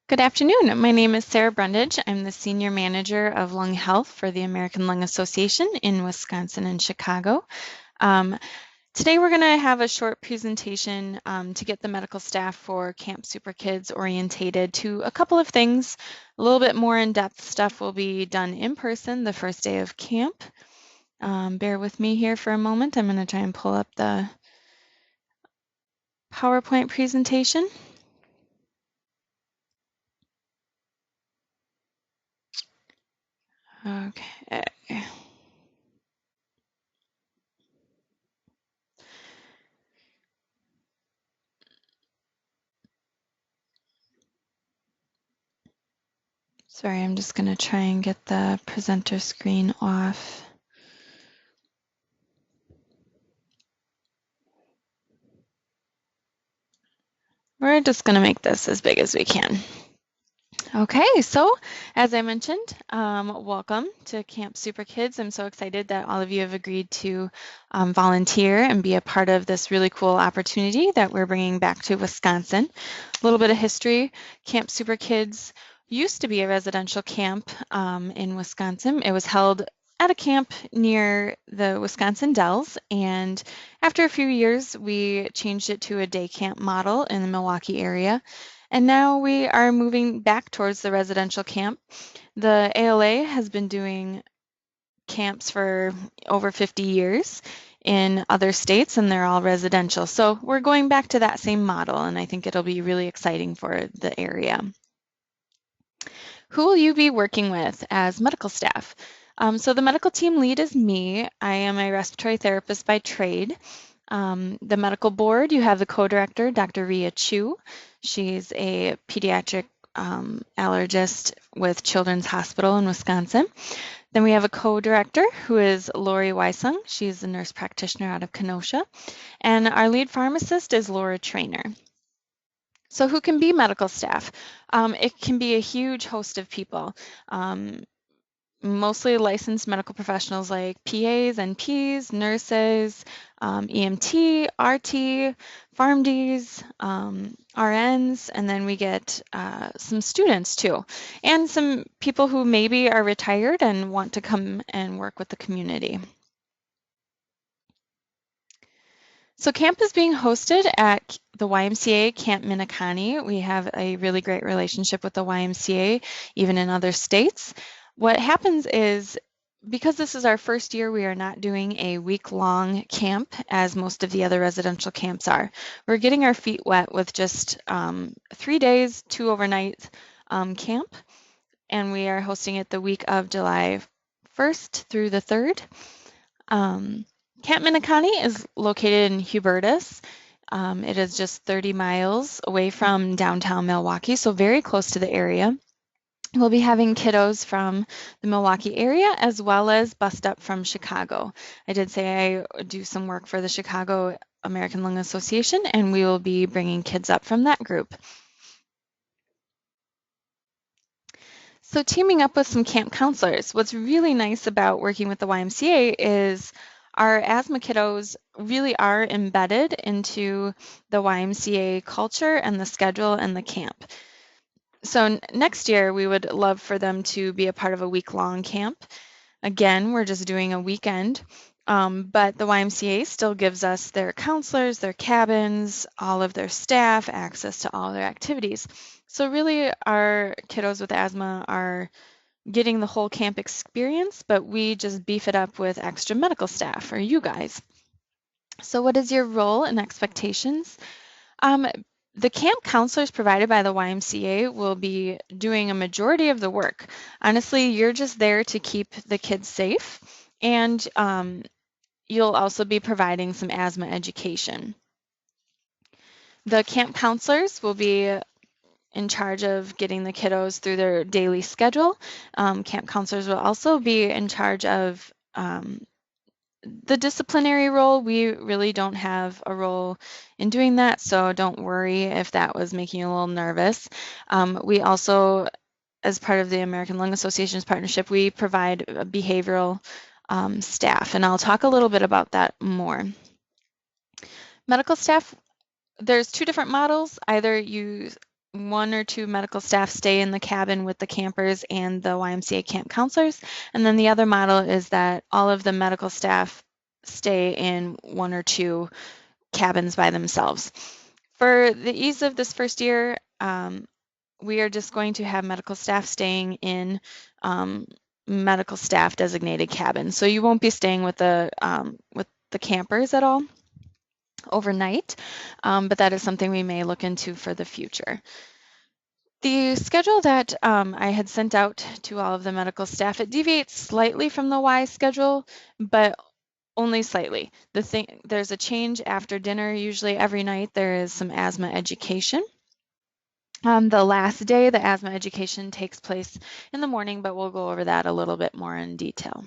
Good afternoon. My name is Sarah Brundage. I'm the Senior Manager of Lung Health for the American Lung Association in Wisconsin and Chicago. Um, Today we're going to have a short presentation to get the medical staff for Camp SuperKids orientated to a couple of things. A little bit more in-depth stuff will be done in person the first day of camp. Bear with me here for a moment. I'm going to try and pull up the PowerPoint presentation. Okay. Sorry, I'm just going to try and get the presenter screen off. We're just going to make this as big as we can. Okay, so as I mentioned, welcome to Camp SuperKids. I'm so excited that all of you have agreed to volunteer and be a part of this really cool opportunity that we're bringing back to Wisconsin. A little bit of history. Camp SuperKids used to be a residential camp in Wisconsin. It was held at a camp near the Wisconsin Dells, and after a few years, we changed it to a day camp model in the Milwaukee area. And now we are moving back towards the residential camp. The ALA has been doing camps for over 50 years in other states, and they're all residential. So we're going back to that same model, and I think it'll be really exciting for the area. Who will you be working with as medical staff? So the medical team lead is me. I am a respiratory therapist by trade. The medical board, you have the co-director, Dr. Ria Chu. She's a pediatric allergist with Children's Hospital in Wisconsin. Then we have a co-director who is Lori Weisung. She's a nurse practitioner out of Kenosha. And our lead pharmacist is Laura Trainer. So who can be medical staff? It can be a huge host of people. Mostly licensed medical professionals like PAs, NPs, nurses, EMT, RT, PharmDs, RNs, and then we get some students too, and some people who maybe are retired and want to come and work with the community. So camp is being hosted at the YMCA Camp Minneconne. We have a really great relationship with the YMCA, even in other states. What happens is, because this is our first year, we are not doing a week-long camp as most of the other residential camps are. We're getting our feet wet with just 3 days, 2 overnight camp, and we are hosting it the week of July 1st through the 3rd. Camp Minneconne is located in Hubertus. It is just 30 miles away from downtown Milwaukee, so very close to the area. We'll be having kiddos from the Milwaukee area as well as bussed up from Chicago. I did say I do some work for the Chicago American Lung Association, and we will be bringing kids up from that group. So teaming up with some camp counselors, what's really nice about working with the YMCA is our asthma kiddos really are embedded into the YMCA culture and the schedule and the camp. So next year, we would love for them to be a part of a week-long camp. Again, we're just doing a weekend, but the YMCA still gives us their counselors, their cabins, all of their staff, access to all their activities. So really, our kiddos with asthma are getting the whole camp experience, but we just beef it up with extra medical staff for you guys. So what is your role and expectations? The camp counselors provided by the YMCA will be doing a majority of the work. Honestly, you're just there to keep the kids safe, and you'll also be providing some asthma education. The camp counselors will be in charge of getting the kiddos through their daily schedule. Camp counselors will also be in charge of the disciplinary role. We really don't have a role in doing that, so don't worry if that was making you a little nervous. We also, as part of the American Lung Association's partnership, we provide behavioral staff, and I'll talk a little bit about that more. Medical staff, there's 2 different models. Either 1 or 2 medical staff stay in the cabin with the campers and the YMCA camp counselors. And then the other model is that all of the medical staff stay in 1 or 2 cabins by themselves. For the ease of this first year, we are just going to have medical staff staying in medical staff designated cabins. So you won't be staying with the campers at all overnight, but that is something we may look into for the future. The schedule that I had sent out to all of the medical staff, it deviates slightly from the Y schedule, but only slightly. There's a change after dinner. Usually every night there is some asthma education. On the last day, the asthma education takes place in the morning, but we'll go over that a little bit more in detail.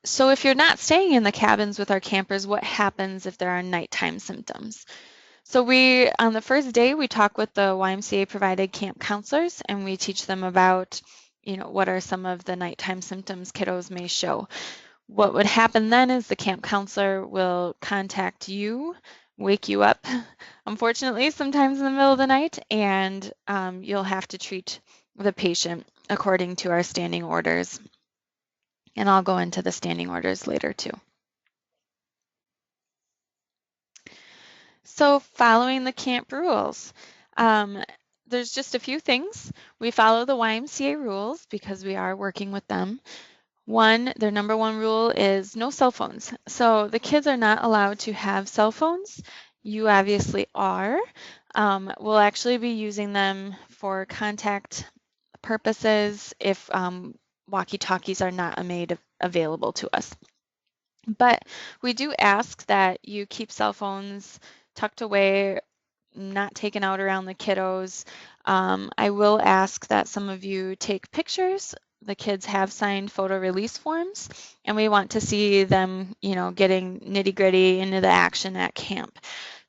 So if you're not staying in the cabins with our campers, what happens if there are nighttime symptoms? So on the first day, we talk with the YMCA provided camp counselors and we teach them about, what are some of the nighttime symptoms kiddos may show. What would happen then is the camp counselor will contact you, wake you up, unfortunately, sometimes in the middle of the night, and you'll have to treat the patient according to our standing orders. And I'll go into the standing orders later too. So following the camp rules, there's just a few things. We follow the YMCA rules because we are working with them. Their number one rule is no cell phones. So the kids are not allowed to have cell phones. You obviously are. We'll actually be using them for contact purposes if walkie-talkies are not made available to us. But we do ask that you keep cell phones tucked away, not taken out around the kiddos. I will ask that some of you take pictures. The kids have signed photo release forms, and we want to see them, getting nitty-gritty into the action at camp.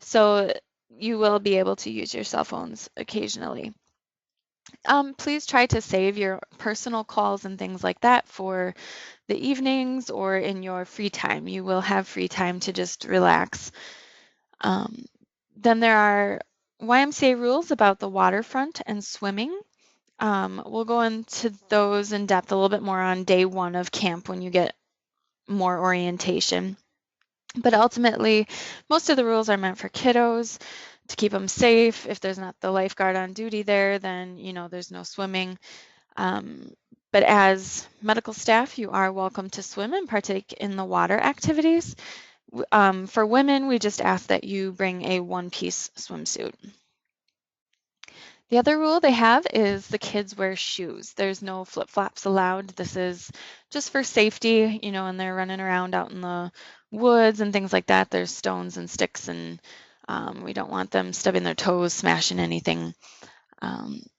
So you will be able to use your cell phones occasionally. Please try to save your personal calls and things like that for the evenings or in your free time. You will have free time to just relax. Then there are YMCA rules about the waterfront and swimming. We'll go into those in depth a little bit more on day 1 of camp when you get more orientation. But ultimately, most of the rules are meant for kiddos to keep them safe. If there's not the lifeguard on duty there, then there's no swimming. But as medical staff, you are welcome to swim and partake in the water activities. For women, we just ask that you bring a one-piece swimsuit. The other rule they have is the kids wear shoes. There's no flip-flops allowed. This is just for safety, when they're running around out in the woods and things like that. There's stones and sticks, and we don't want them stubbing their toes, smashing anything.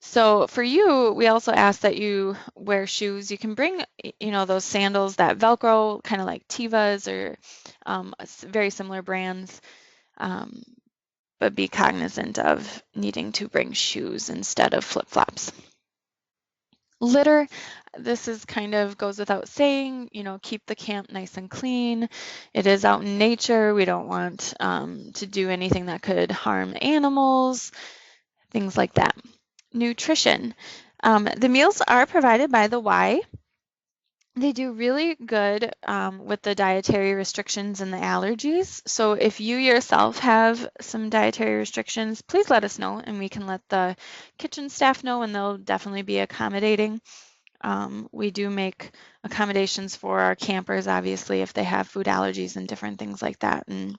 So for you, we also ask that you wear shoes. You can bring, those sandals that Velcro, kind of like Tevas or very similar brands, but be cognizant of needing to bring shoes instead of flip-flops. Litter, this is kind of goes without saying, keep the camp nice and clean. It is out in nature. We don't want to do anything that could harm animals, things like that. Nutrition. The meals are provided by the Y. They do really good with the dietary restrictions and the allergies. So if you yourself have some dietary restrictions, please let us know and we can let the kitchen staff know and they'll definitely be accommodating. We do make accommodations for our campers, obviously, if they have food allergies and different things like that. And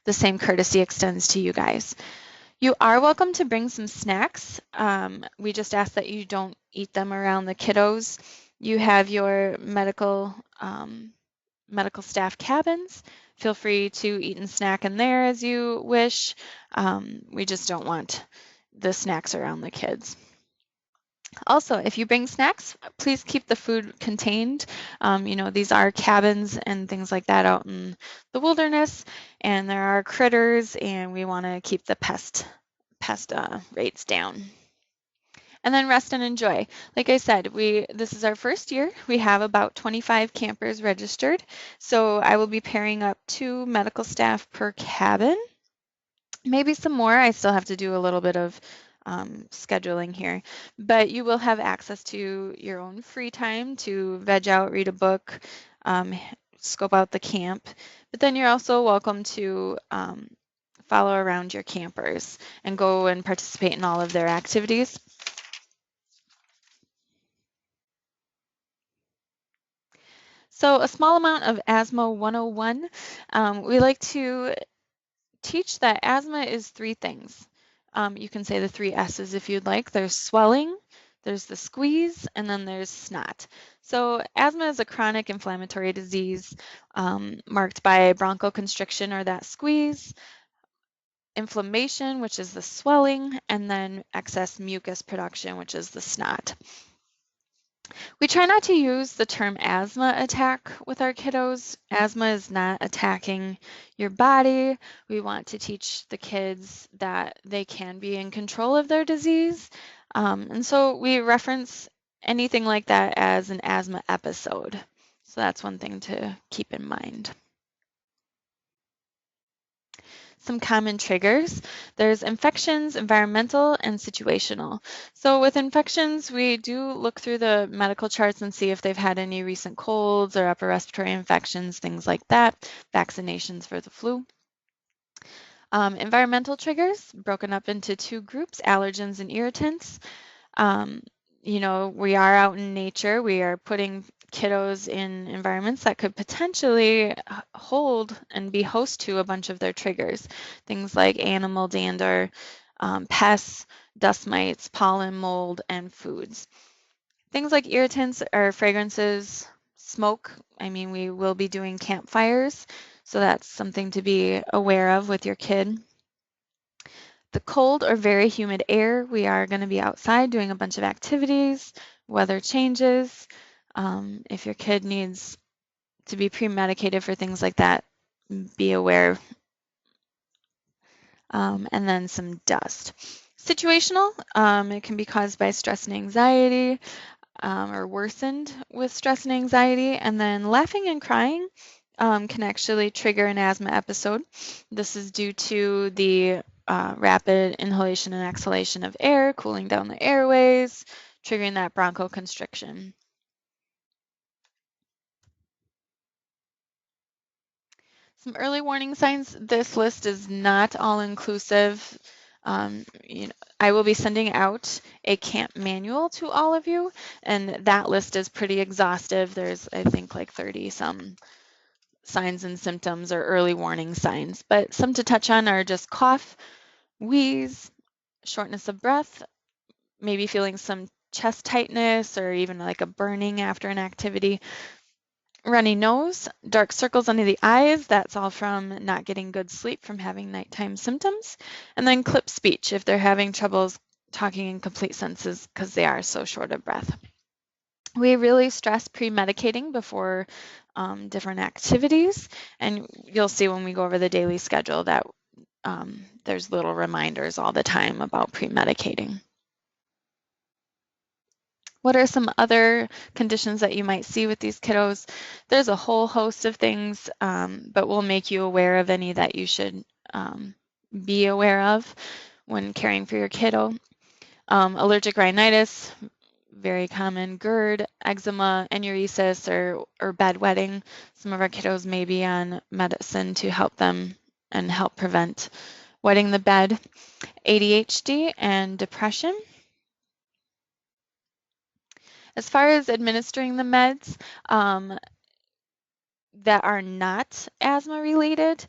the same courtesy extends to you guys. You are welcome to bring some snacks. We just ask that you don't eat them around the kiddos. You have your medical staff cabins. Feel free to eat and snack in there as you wish. We just don't want the snacks around the kids. Also, if you bring snacks, please keep the food contained. These are cabins and things like that out in the wilderness, and there are critters, and we want to keep the pest rates down. And then rest and enjoy. Like I said, this is our first year. We have about 25 campers registered. So I will be pairing up 2 medical staff per cabin. maybe some more. I still have to do a little bit of scheduling here, but you will have access to your own free time to veg out, read a book, um, scope out the camp, but then you're also welcome to follow around your campers and go and participate in all of their activities. So a small amount of asthma 101. We like to teach that asthma is three things. You can say the three S's if you'd like. There's swelling, there's the squeeze, and then there's snot. So asthma is a chronic inflammatory disease marked by bronchoconstriction or that squeeze, inflammation, which is the swelling, and then excess mucus production, which is the snot. We try not to use the term asthma attack with our kiddos. Asthma is not attacking your body. We want to teach the kids that they can be in control of their disease. And so we reference anything like that as an asthma episode. So that's one thing to keep in mind. Some common triggers. There's infections, environmental, and situational. So with infections, we do look through the medical charts and see if they've had any recent colds or upper respiratory infections, things like that, vaccinations for the flu. Environmental triggers, broken up into two groups, allergens and irritants. Um, we are out in nature. We are putting kiddos in environments that could potentially hold and be host to a bunch of their triggers. Things like animal dander, pests, dust mites, pollen, mold, and foods. Things like irritants are fragrances, smoke. I mean, we will be doing campfires, so that's something to be aware of with your kid. The cold or very humid air, we are going to be outside doing a bunch of activities, weather changes. If your kid needs to be pre-medicated for things like that, be aware. And then some dust. Situational, it can be caused by stress and anxiety or worsened with stress and anxiety. And then laughing and crying can actually trigger an asthma episode. This is due to the rapid inhalation and exhalation of air, cooling down the airways, triggering that bronchoconstriction. Some early warning signs. This list is not all inclusive. I will be sending out a camp manual to all of you, and that list is pretty exhaustive. There's, I think, like 30 some signs and symptoms or early warning signs, but some to touch on are just cough, wheeze, shortness of breath, maybe feeling some chest tightness or even like a burning after an activity. Runny nose, dark circles under the eyes, that's all from not getting good sleep from having nighttime symptoms. And then clipped speech if they're having troubles talking in complete sentences because they are so short of breath. We really stress pre-medicating before different activities, and you'll see when we go over the daily schedule that there's little reminders all the time about pre-medicating. What are some other conditions that you might see with these kiddos? There's a whole host of things, but we'll make you aware of any that you should be aware of when caring for your kiddo. Allergic rhinitis, very common. GERD, eczema, enuresis, or bedwetting. Some of our kiddos may be on medicine to help them and help prevent wetting the bed. ADHD and depression. As far as administering the meds that are not asthma related,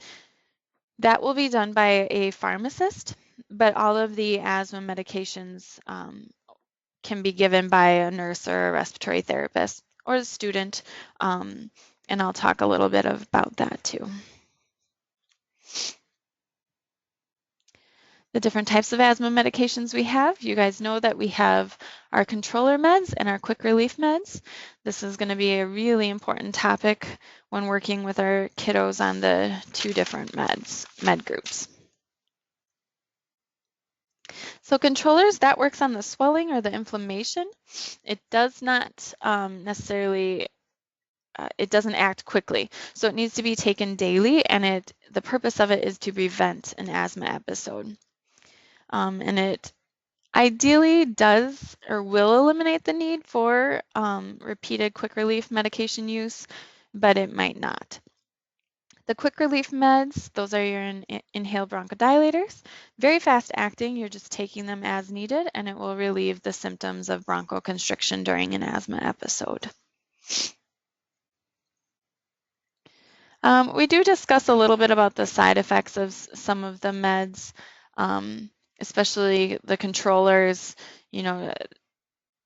that will be done by a pharmacist, but all of the asthma medications can be given by a nurse or a respiratory therapist or a student, and I'll talk a little bit about that too. The different types of asthma medications we have. You guys know that we have our controller meds and our quick relief meds. This is going to be a really important topic when working with our kiddos on the two different med groups. So controllers, that works on the swelling or the inflammation. It does not necessarily it doesn't act quickly. So it needs to be taken daily, and the purpose of it is to prevent an asthma episode. And it ideally does or will eliminate the need for repeated quick relief medication use, but it might not. The quick relief meds, those are your inhaled bronchodilators. Very fast acting, you're just taking them as needed, and it will relieve the symptoms of bronchoconstriction during an asthma episode. We do discuss a little bit about the side effects of some of the meds, especially the controllers, you know,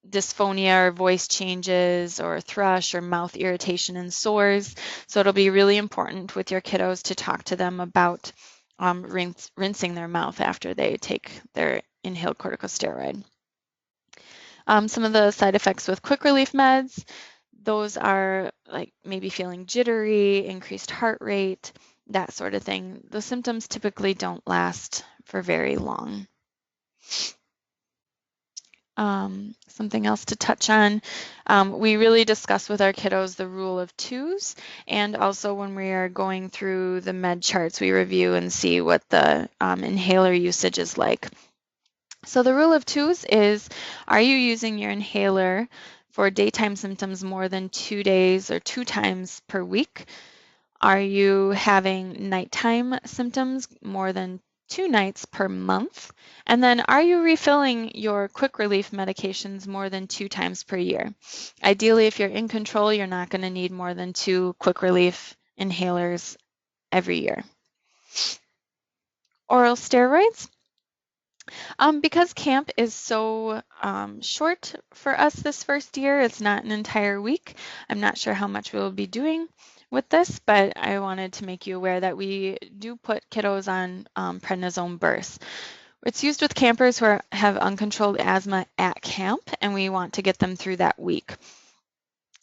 dysphonia or voice changes or thrush or mouth irritation and sores. So it'll be really important with your kiddos to talk to them about rinsing their mouth after they take their inhaled corticosteroid. Some of the side effects with quick relief meds, those are like maybe feeling jittery, increased heart rate, that sort of thing. The symptoms typically don't last for very long. Something else to touch on, we really discuss with our kiddos the rule of twos, and also when we are going through the med charts, we review and see what the inhaler usage is like. So the rule of twos is, are you using your inhaler for daytime symptoms more than 2 days or 2 times per week? Are you having nighttime symptoms more than 2 nights per month? And then are you refilling your quick relief medications more than 2 times per year? Ideally, if you're in control, you're not going to need more than 2 quick relief inhalers every year. Oral steroids. Because camp is so short for us this first year, it's not an entire week. I'm not sure how much we'll be doing with this, but I wanted to make you aware that we do put kiddos on prednisone bursts. It's used with campers who have uncontrolled asthma at camp, and we want to get them through that week.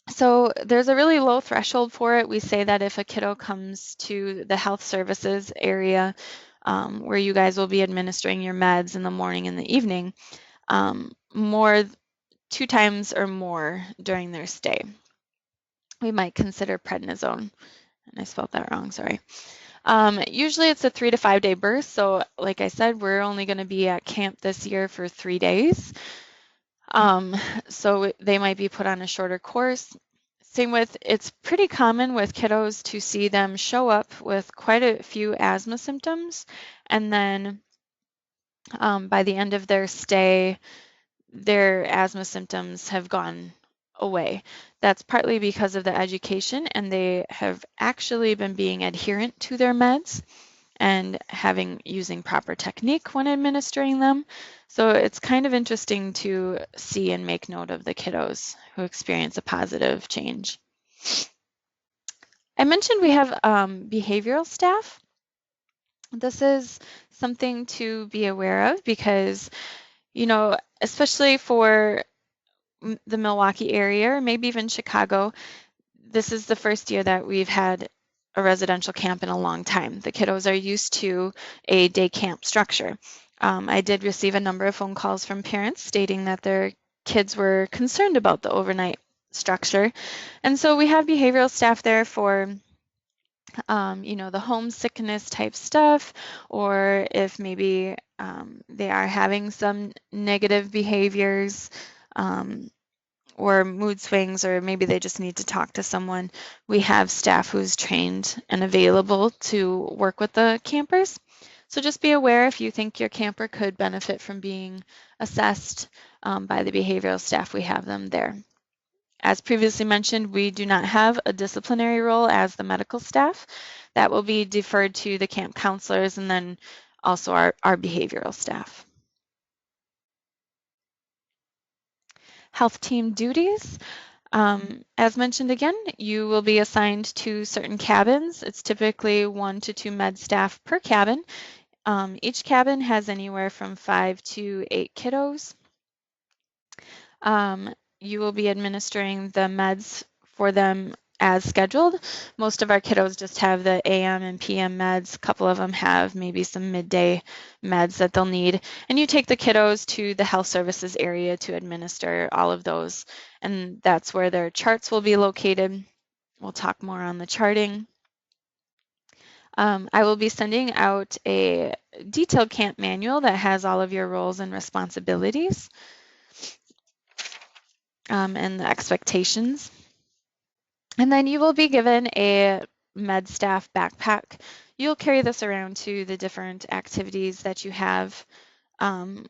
So there's a really low threshold for it. We say that if a kiddo comes to the health services area where you guys will be administering your meds in the morning and the evening, more 2 times or more during their stay, we might consider prednisone. And I spelled that wrong, sorry. Usually it's a 3 to 5 day burst. So like I said, we're only going to be at camp this year for 3 days. So they might be put on a shorter course. Same with, it's pretty common with kiddos to see them show up with quite a few asthma symptoms, and then by the end of their stay, their asthma symptoms have gone away. That's partly because of the education, and they have actually been being adherent to their meds and using proper technique when administering them. So it's kind of interesting to see and make note of the kiddos who experience a positive change. I mentioned we have behavioral staff. This is something to be aware of because, you know, especially for the Milwaukee area, or maybe even Chicago, this is the first year that we've had a residential camp in a long time. The kiddos are used to a day camp structure. I did receive a number of phone calls from parents stating that their kids were concerned about the overnight structure. And so we have behavioral staff there for you know, the homesickness type stuff, or if maybe they are having some negative behaviors or mood swings, or maybe they just need to talk to someone, we have staff who's trained and available to work with the campers. So just be aware if you think your camper could benefit from being assessed by the behavioral staff, we have them there. As previously mentioned, we do not have a disciplinary role as the medical staff. That will be deferred to the camp counselors and then also our behavioral staff. Health team duties. As mentioned again, you will be assigned to certain cabins. It's typically 1 to 2 med staff per cabin. Each cabin has anywhere from 5 to 8 kiddos. You will be administering the meds for them as scheduled. Most of our kiddos just have the AM and PM meds. A couple of them have maybe some midday meds that they'll need. And you take the kiddos to the health services area to administer all of those. And that's where their charts will be located. We'll talk more on the charting. I will be sending out a detailed camp manual that has all of your roles and responsibilities and the expectations. And then you will be given a med staff backpack. You'll carry this around to the different activities that you have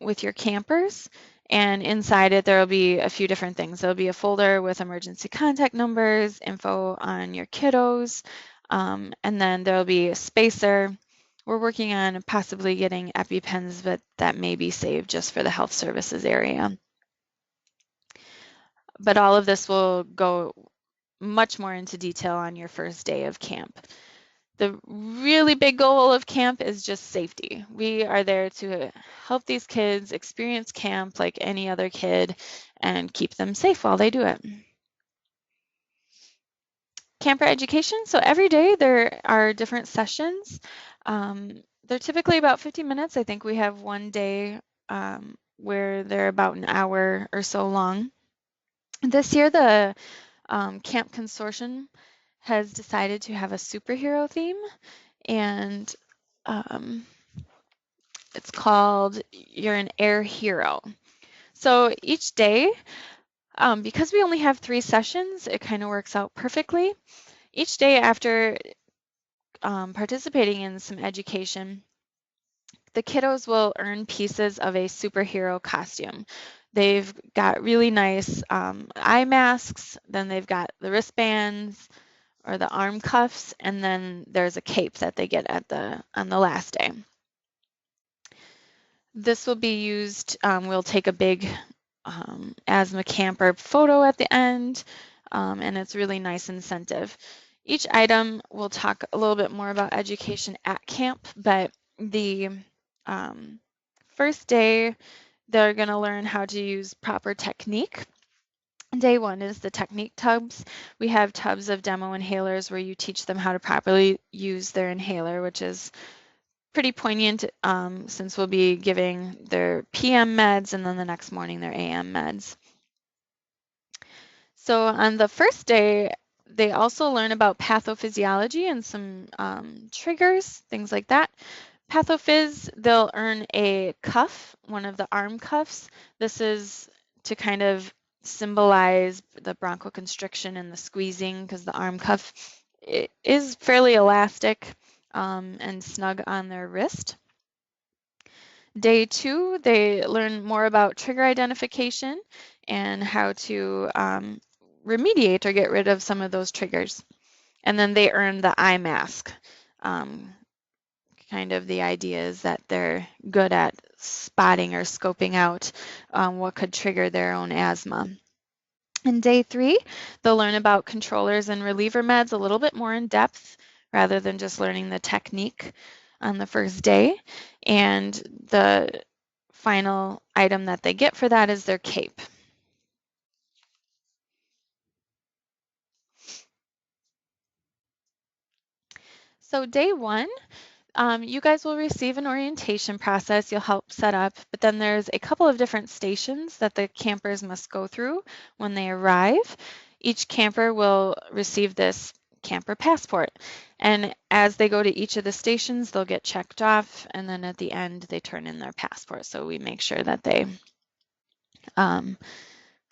with your campers. And inside it, there will be a few different things. There'll be a folder with emergency contact numbers, info on your kiddos, and then there'll be a spacer. We're working on possibly getting EpiPens, but that may be saved just for the health services area. But all of this will go much more into detail on your first day of camp. The really big goal of camp is just safety. We are there to help these kids experience camp like any other kid and keep them safe while they do it. Camper education. So every day there are different sessions. They're typically about 50 minutes. I think we have one day where they're about an hour or so long. This year, the Camp Consortium has decided to have a superhero theme, and it's called You're an Air Hero. So each day, because we only have 3 sessions, it kind of works out perfectly. Each day after participating in some education, the kiddos will earn pieces of a superhero costume. They've got really nice eye masks, then they've got the wristbands or the arm cuffs, and then there's a cape that they get on the last day. This will be used, we'll take a big asthma camper photo at the end, and it's really nice incentive. Each item we'll talk a little bit more about education at camp, but the first day they're going to learn how to use proper technique. Day 1 is the technique tubs. We have tubs of demo inhalers where you teach them how to properly use their inhaler, which is pretty poignant since we'll be giving their PM meds and then the next morning their AM meds. So on the first day, they also learn about pathophysiology and some triggers, things like that. Pathophys, they'll earn a cuff, one of the arm cuffs. This is to kind of symbolize the bronchoconstriction and the squeezing because the arm cuff is fairly elastic and snug on their wrist. Day 2, they learn more about trigger identification and how to remediate or get rid of some of those triggers. And then they earn the eye mask. Kind of the idea is that they're good at spotting or scoping out what could trigger their own asthma. In day 3, they'll learn about controllers and reliever meds a little bit more in depth rather than just learning the technique on the first day. And the final item that they get for that is their cape. So day 1, you guys will receive an orientation process you'll help set up, but then there's a couple of different stations that the campers must go through when they arrive. Each camper will receive this camper passport, and as they go to each of the stations, they'll get checked off, and then at the end, they turn in their passport. So we make sure that they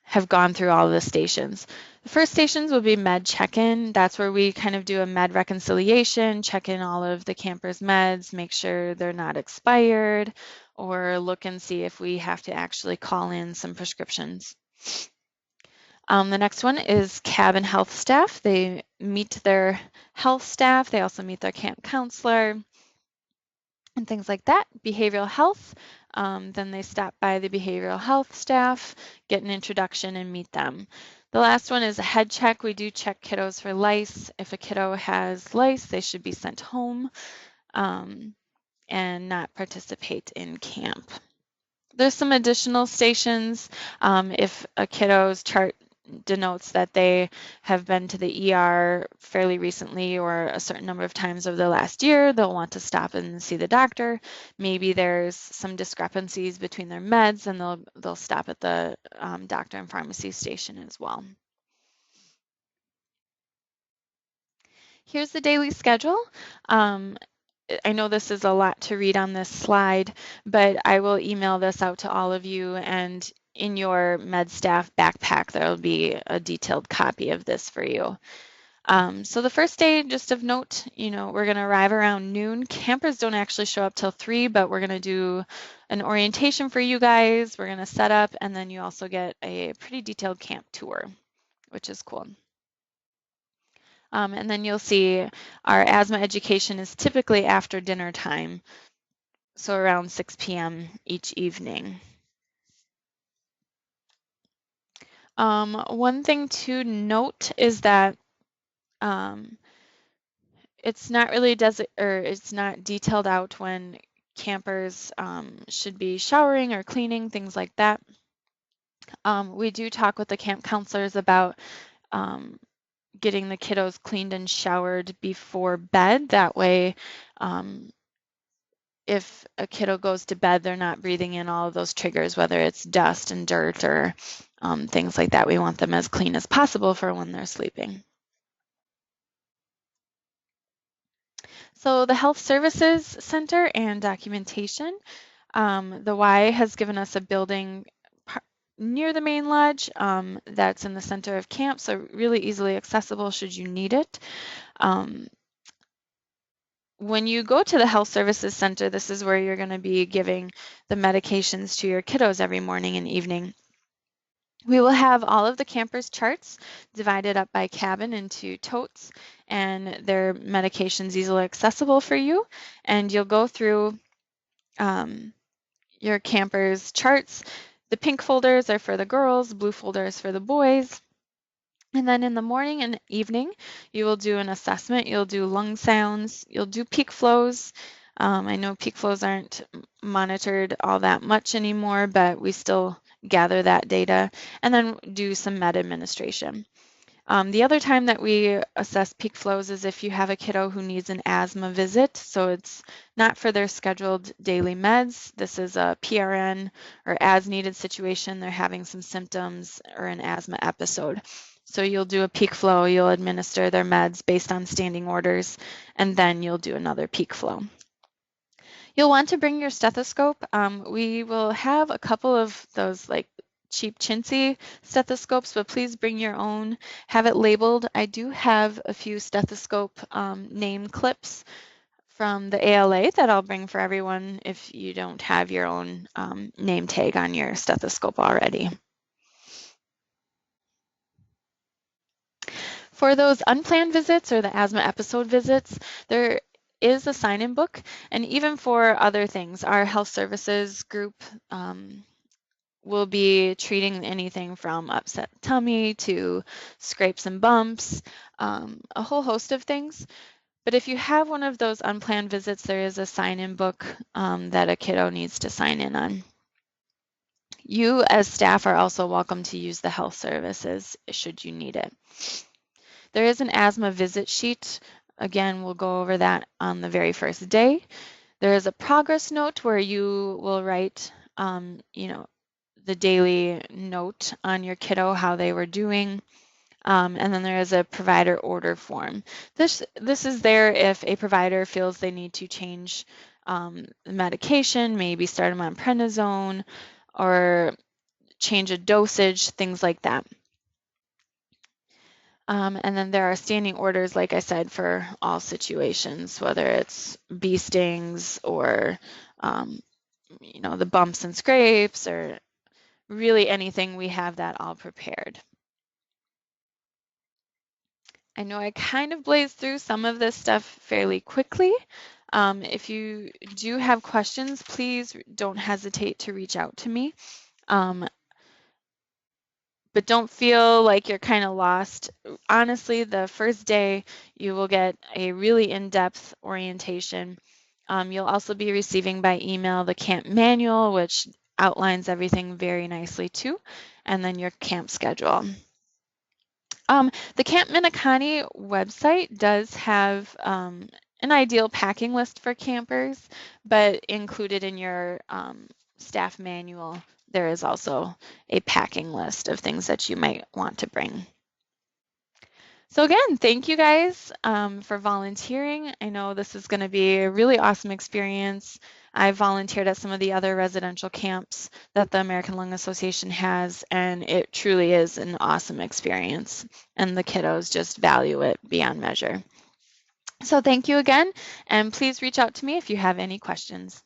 have gone through all of the stations. The first stations will be med check-in. That's where we kind of do a med reconciliation, check in all of the campers' meds, make sure they're not expired, or look and see if we have to actually call in some prescriptions. The next one is cabin health staff. They meet their health staff. They also meet their camp counselor and things like that. Behavioral health, then they stop by the behavioral health staff, get an introduction and meet them. The last one is a head check. We do check kiddos for lice. If a kiddo has lice, they should be sent home and not participate in camp. There's some additional stations. If a kiddo's chart denotes that they have been to the ER fairly recently or a certain number of times over the last year, they'll want to stop and see the doctor. Maybe there's some discrepancies between their meds and they'll stop at the doctor and pharmacy station as well. Here's the daily schedule. Um, I know this is a lot to read on this slide, but I will email this out to all of you, and in your med staff backpack, there will be a detailed copy of this for you. So the first day, just of note, we're going to arrive around noon. Campers don't actually show up till 3, but we're going to do an orientation for you guys. We're going to set up, and then you also get a pretty detailed camp tour, which is cool. And then you'll see our asthma education is typically after dinner time, so around 6 p.m. each evening. One thing to note is that it's not really it's not detailed out when campers should be showering or cleaning, things like that. We do talk with the camp counselors about getting the kiddos cleaned and showered before bed. That way, if a kiddo goes to bed, they're not breathing in all of those triggers, whether it's dust and dirt or things like that. We want them as clean as possible for when they're sleeping. So the Health Services Center and documentation. The Y has given us a building near the main lodge that's in the center of camp, so really easily accessible should you need it. When you go to the Health Services Center, this is where you're going to be giving the medications to your kiddos every morning and evening. We will have all of the campers' charts divided up by cabin into totes, and their medications easily accessible for you. And you'll go through your campers' charts. The pink folders are for the girls, blue folders for the boys. And then in the morning and evening, you will do an assessment. You'll do lung sounds. You'll do peak flows. I know peak flows aren't monitored all that much anymore, but we still gather that data and then do some med administration. The other time that we assess peak flows is if you have a kiddo who needs an asthma visit. So it's not for their scheduled daily meds. This is a PRN or as needed situation. They're having some symptoms or an asthma episode. So you'll do a peak flow, you'll administer their meds based on standing orders, and then you'll do another peak flow. You'll want to bring your stethoscope. We will have a couple of those like cheap chintzy stethoscopes, but please bring your own. Have it labeled. I do have a few stethoscope name clips from the ALA that I'll bring for everyone if you don't have your own name tag on your stethoscope already. For those unplanned visits or the asthma episode visits, there is a sign-in book, and even for other things, our health services group will be treating anything from upset tummy to scrapes and bumps, a whole host of things. But if you have one of those unplanned visits, there is a sign-in book that a kiddo needs to sign in on. You as staff are also welcome to use the health services should you need it. There is an asthma visit sheet. Again, we'll go over that on the very first day. There is a progress note where you will write, the daily note on your kiddo, how they were doing. And then there is a provider order form. This is there if a provider feels they need to change the medication, maybe start them on prednisone or change a dosage, things like that. And then there are standing orders, like I said, for all situations, whether it's bee stings or, the bumps and scrapes or really anything, we have that all prepared. I know I kind of blazed through some of this stuff fairly quickly. If you do have questions, please don't hesitate to reach out to me. But don't feel like you're kind of lost. Honestly, the first day you will get a really in-depth orientation. You'll also be receiving by email the camp manual, which outlines everything very nicely too, and then your camp schedule. The Camp Minneconne website does have an ideal packing list for campers, but included in your staff manual, there is also a packing list of things that you might want to bring. So again, thank you guys for volunteering. I know this is going to be a really awesome experience. I volunteered at some of the other residential camps that the American Lung Association has, and it truly is an awesome experience. And the kiddos just value it beyond measure. So thank you again, and please reach out to me if you have any questions.